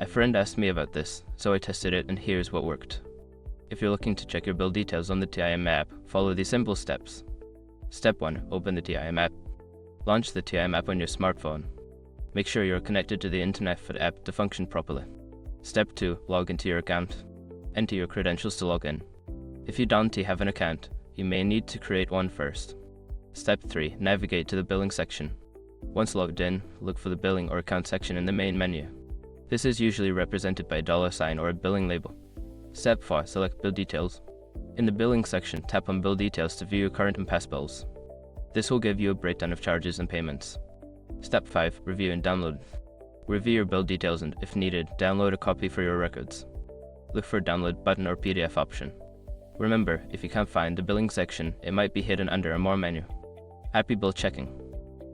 A friend asked me about this, so I tested it and here's what worked. If you're looking to check your bill details on the TIM app, follow these simple steps. Step 1. Open the TIM app. Launch the TIM app on your smartphone. Make sure you're connected to the internet for the app to function properly. Step 2. Log into your account. Enter your credentials to log in. If you don't have an account, you may need to create one first. Step 3. Navigate to the billing section. Once logged in, look for the billing or account section in the main menu. This is usually represented by a $sign or a billing label. Step 4. Select Bill Details. In the billing section, tap on Bill Details to view your current and past bills. This will give you a breakdown of charges and payments. Step 5. Review and download. Review your bill details and, if needed, download a copy for your records. Look for a download button or PDF option. Remember, if you can't find the billing section, it might be hidden under a More menu. Happy bill checking!